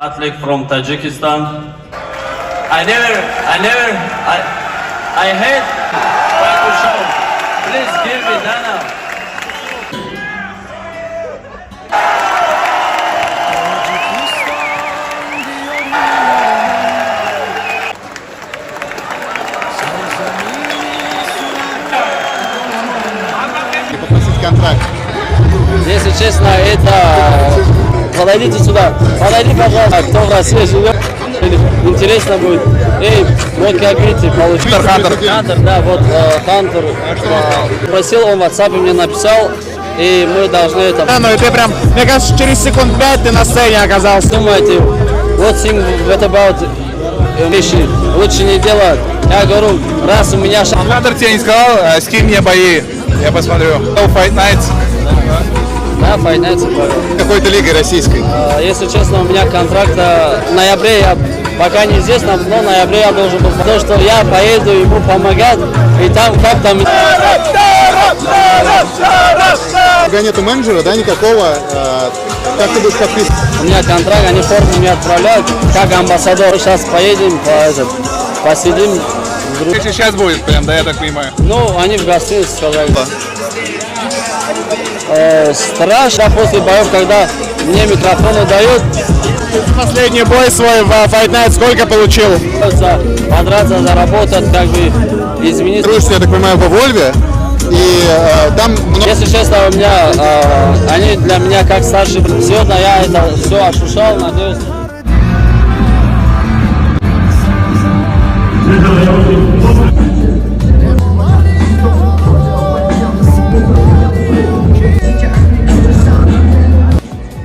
Athlete from Tajikistan. I hate trying to show. Please give me Dana. Подписать контракт. Если честно, это... Подойдите сюда. Подойди, пожалуйста, кто в России живет. Интересно будет. Эй, вот как видите, получил. Хантер, да, вот Хантер. Просил, он в WhatsApp мне написал. И мы должны это... Да, ну и ты прям, мне кажется, через секунд 5 ты на сцене оказался. Думаете, вот thing about вещи лучше не делать. Я говорю, раз у меня... Хантер тебе не сказал, скинь мне бои. Я посмотрю. Fight Nights. Да, Fight Nights. Какой-то лигой российской. Если честно, у меня контракт в ноябре, я пока неизвестно, но в ноябре я должен был, потому что я поеду ему помогать, и там как там... У тебя нету менеджера, да, никакого? Как ты будешь подписан? У меня контракт, они форму мне отправляют, как амбассадор. Сейчас поедем, посидим. Сейчас будет прям, да, я так понимаю. Ну, они в гостинице сказали. Страшно после боев, когда мне микрофоны дают. Последний бой свой в Fight Night сколько получил? Подраться, заработать, как бы изменить. Трудишься, я так понимаю, во Вольве. И там... Если честно, у меня, они для меня как старший. Сегодня я это все ощущал, надеюсь.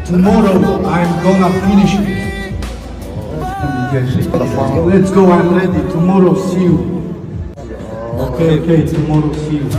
Tomorrow I'm gonna finish it. Let's go, I'm ready. Tomorrow see you. Okay, tomorrow see you.